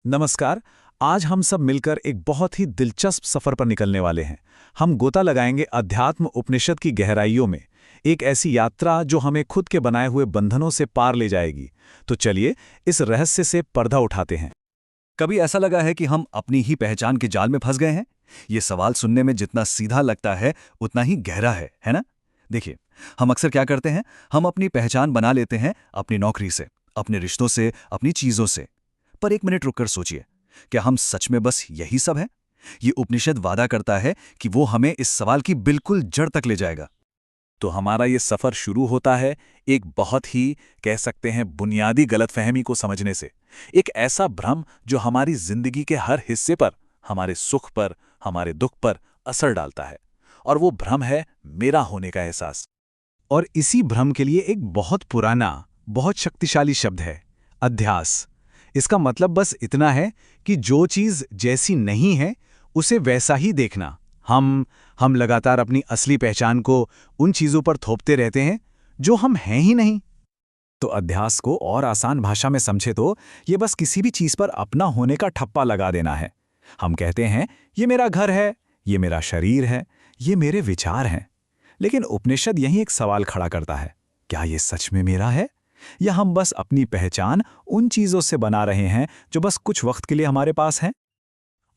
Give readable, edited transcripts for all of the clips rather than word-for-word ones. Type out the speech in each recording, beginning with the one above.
नमस्कार। आज हम सब मिलकर एक बहुत ही दिलचस्प सफर पर निकलने वाले हैं। हम गोता लगाएंगे अध्यात्म उपनिषद की गहराइयों में, एक ऐसी यात्रा जो हमें खुद के बनाए हुए बंधनों से पार ले जाएगी। तो चलिए इस रहस्य से पर्दा उठाते हैं। कभी ऐसा लगा है कि हम अपनी ही पहचान के जाल में फंस गए हैं? ये सवाल सुनने में जितना सीधा लगता है उतना ही गहरा है ना? देखिए, हम अक्सर क्या करते हैं, हम अपनी पहचान बना लेते हैं अपनी नौकरी से, अपने रिश्तों से, अपनी चीजों से। पर एक मिनट रुककर सोचिए, क्या हम सच में बस यही सब हैं? ये उपनिषद वादा करता है कि वो हमें इस सवाल की बिल्कुल जड़ तक ले जाएगा। तो हमारा ये सफर शुरू होता है एक बहुत ही, कह सकते हैं, बुनियादी गलतफहमी को समझने से। एक ऐसा भ्रम जो हमारी जिंदगी के हर हिस्से पर, हमारे सुख पर, हमारे दुख पर असर डालता है। और वो भ्रम है मेरा होने का एहसास। और इसी भ्रम के लिए एक बहुत पुराना, बहुत शक्तिशाली शब्द है, अध्यास। इसका मतलब बस इतना है कि जो चीज जैसी नहीं है उसे वैसा ही देखना। हम लगातार अपनी असली पहचान को उन चीजों पर थोपते रहते हैं जो हम हैं ही नहीं। तो अध्यास को और आसान भाषा में समझे तो ये बस किसी भी चीज पर अपना होने का ठप्पा लगा देना है। हम कहते हैं ये मेरा घर है, ये मेरा शरीर है, ये मेरे विचार हैं। लेकिन उपनिषद यहीं एक सवाल खड़ा करता है, क्या ये सच में मेरा है, या हम बस अपनी पहचान उन चीजों से बना रहे हैं जो बस कुछ वक्त के लिए हमारे पास हैं?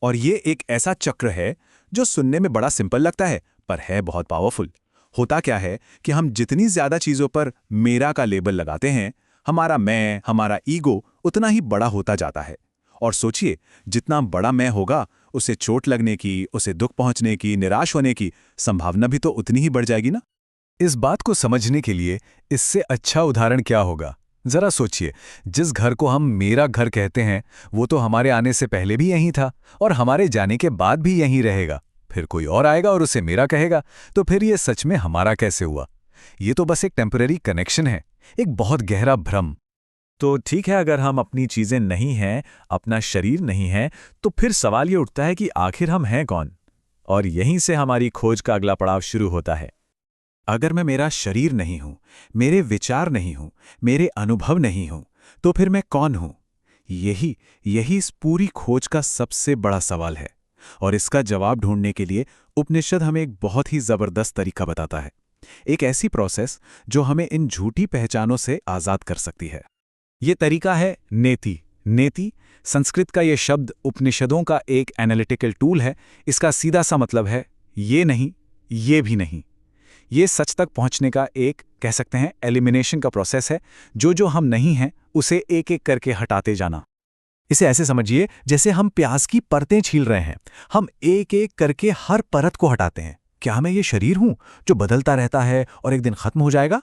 और ये एक ऐसा चक्र है जो सुनने में बड़ा सिंपल लगता है, पर है बहुत पावरफुल। होता क्या है कि हम जितनी ज्यादा चीजों पर मेरा का लेबल लगाते हैं, हमारा मैं, हमारा ईगो उतना ही बड़ा होता जाता है। और सोचिए, जितना बड़ा मैं होगा, उसे चोट लगने की, उसे दुख पहुंचने की, निराश होने की संभावना भी तो उतनी ही बढ़ जाएगी ना। इस बात को समझने के लिए इससे अच्छा उदाहरण क्या होगा? जरा सोचिए, जिस घर को हम मेरा घर कहते हैं, वो तो हमारे आने से पहले भी यहीं था और हमारे जाने के बाद भी यहीं रहेगा। फिर कोई और आएगा और उसे मेरा कहेगा, तो फिर ये सच में हमारा कैसे हुआ? ये तो बस एक टेम्पररी कनेक्शन है, एक बहुत गहरा भ्रम। तो ठीक है, अगर हम अपनी चीजें नहीं हैं, अपना शरीर नहीं है, तो फिर सवाल ये उठता है कि आखिर हम हैं कौन? और यहीं से हमारी खोज का अगला पड़ाव शुरू होता है। अगर मैं मेरा शरीर नहीं हूं, मेरे विचार नहीं हूं, मेरे अनुभव नहीं हूं, तो फिर मैं कौन हूं? यही यही इस पूरी खोज का सबसे बड़ा सवाल है। और इसका जवाब ढूंढने के लिए उपनिषद हमें एक बहुत ही जबरदस्त तरीका बताता है, एक ऐसी प्रोसेस जो हमें इन झूठी पहचानों से आजाद कर सकती है। ये तरीका है नेति। नेति संस्कृत का ये शब्द उपनिषदों का एक एनालिटिकल टूल है। इसका सीधा सा मतलब है ये नहीं, ये भी नहीं। ये सच तक पहुंचने का एक, कह सकते हैं, एलिमिनेशन का प्रोसेस है। जो हम नहीं हैं उसे एक एक करके हटाते जाना। इसे ऐसे समझिए जैसे हम प्याज की परतें छील रहे हैं। हम एक एक करके हर परत को हटाते हैं। क्या मैं ये शरीर हूं जो बदलता रहता है और एक दिन खत्म हो जाएगा?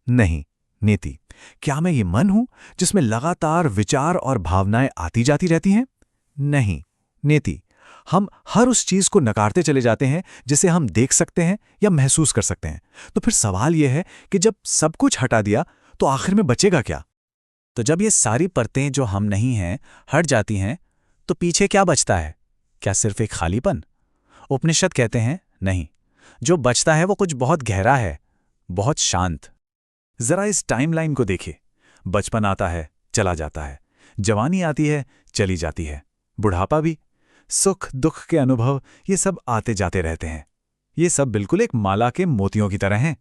नहीं, नेति। क्या मैं ये मन हूं जिसमें लगातार विचार और भावनाएं आती जाती रहती हैं? नहीं, नेति। हम हर उस चीज को नकारते चले जाते हैं जिसे हम देख सकते हैं या महसूस कर सकते हैं। तो फिर सवाल यह है कि जब सब कुछ हटा दिया तो आखिर में बचेगा क्या? तो जब ये सारी परतें जो हम नहीं हैं हट जाती हैं, तो पीछे क्या बचता है? क्या सिर्फ एक खालीपन? उपनिषद कहते हैं नहीं, जो बचता है वो कुछ बहुत गहरा है, बहुत शांत। जरा इस टाइमलाइन को देखिए। बचपन आता है, चला जाता है। जवानी आती है, चली जाती है। बुढ़ापा भी। सुख दुख के अनुभव, ये सब आते जाते रहते हैं। ये सब बिल्कुल एक माला के मोतियों की तरह हैं।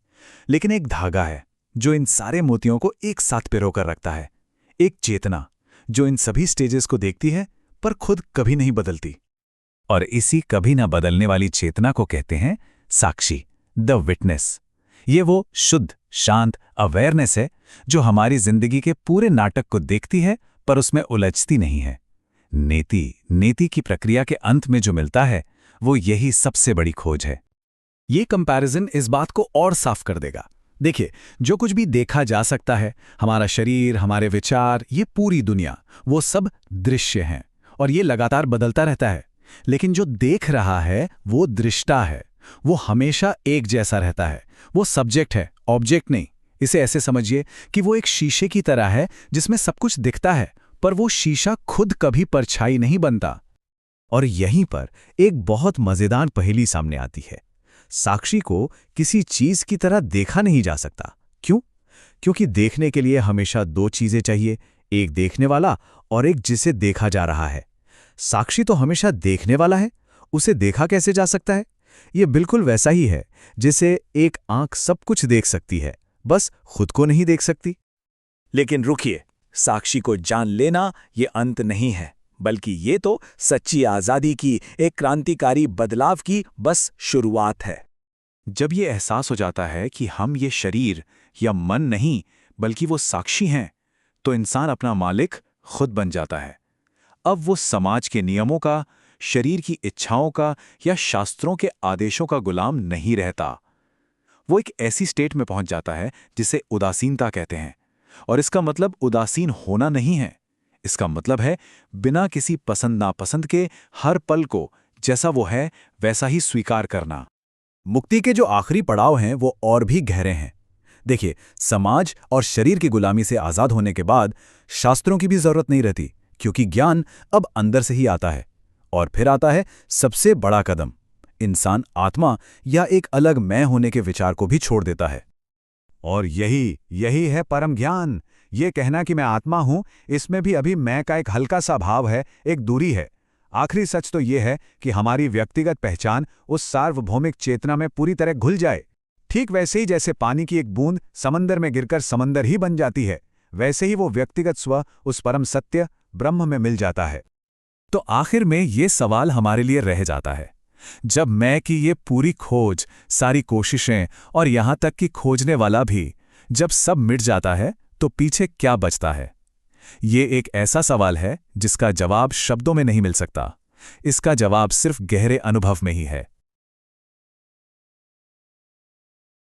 लेकिन एक धागा है जो इन सारे मोतियों को एक साथ पिरोकर रखता है। एक चेतना जो इन सभी स्टेजेस को देखती है पर खुद कभी नहीं बदलती। और इसी कभी ना बदलने वाली चेतना को कहते हैं साक्षी, द विटनेस। ये वो शुद्ध, शांत अवेयरनेस है जो हमारी जिंदगी के पूरे नाटक को देखती है पर उसमें उलझती नहीं है। नेति की प्रक्रिया के अंत में जो मिलता है वो यही सबसे बड़ी खोज है। ये कंपैरिजन इस बात को और साफ कर देगा। देखिए, जो कुछ भी देखा जा सकता है, हमारा शरीर, हमारे विचार, ये पूरी दुनिया, वो सब दृश्य हैं और ये लगातार बदलता रहता है। लेकिन जो देख रहा है वो दृष्टा है। वो हमेशा एक जैसा रहता है। वो सब्जेक्ट है, ऑब्जेक्ट नहीं। इसे ऐसे समझिए कि वो एक शीशे की तरह है जिसमें सब कुछ दिखता है, पर वो शीशा खुद कभी परछाई नहीं बनता। और यहीं पर एक बहुत मजेदार पहेली सामने आती है। साक्षी को किसी चीज की तरह देखा नहीं जा सकता। क्यों? क्योंकि देखने के लिए हमेशा दो चीजें चाहिए, एक देखने वाला और एक जिसे देखा जा रहा है। साक्षी तो हमेशा देखने वाला है, उसे देखा कैसे जा सकता है? ये बिल्कुल वैसा ही है जिसे एक आंख सब कुछ देख सकती है, बस खुद को नहीं देख सकती। लेकिन रुकिए, साक्षी को जान लेना ये अंत नहीं है, बल्कि ये तो सच्ची आज़ादी की, एक क्रांतिकारी बदलाव की बस शुरुआत है। जब ये एहसास हो जाता है कि हम ये शरीर या मन नहीं बल्कि वो साक्षी हैं, तो इंसान अपना मालिक खुद बन जाता है। अब वो समाज के नियमों का, शरीर की इच्छाओं का या शास्त्रों के आदेशों का गुलाम नहीं रहता। वो एक ऐसी स्टेट में पहुंच जाता है जिसे उदासीनता कहते हैं। और इसका मतलब उदासीन होना नहीं है, इसका मतलब है बिना किसी पसंद नापसंद के हर पल को जैसा वो है वैसा ही स्वीकार करना। मुक्ति के जो आखिरी पड़ाव हैं वो और भी गहरे हैं। देखिए, समाज और शरीर की गुलामी से आज़ाद होने के बाद शास्त्रों की भी जरूरत नहीं रहती, क्योंकि ज्ञान अब अंदर से ही आता है। और फिर आता है सबसे बड़ा कदम, इंसान आत्मा या एक अलग मैं होने के विचार को भी छोड़ देता है। और यही है परम ज्ञान। ये कहना कि मैं आत्मा हूं, इसमें भी अभी मैं का एक हल्का सा भाव है, एक दूरी है। आखिरी सच तो ये है कि हमारी व्यक्तिगत पहचान उस सार्वभौमिक चेतना में पूरी तरह घुल जाए। ठीक वैसे ही जैसे पानी की एक बूंद समंदर में गिरकर समंदर ही बन जाती है, वैसे ही वो व्यक्तिगत स्व उस परम सत्य ब्रह्म में मिल जाता है। तो आखिर में ये सवाल हमारे लिए रह जाता है, जब मैं की ये पूरी खोज, सारी कोशिशें और यहां तक कि खोजने वाला भी, जब सब मिट जाता है तो पीछे क्या बचता है? ये एक ऐसा सवाल है जिसका जवाब शब्दों में नहीं मिल सकता। इसका जवाब सिर्फ गहरे अनुभव में ही है।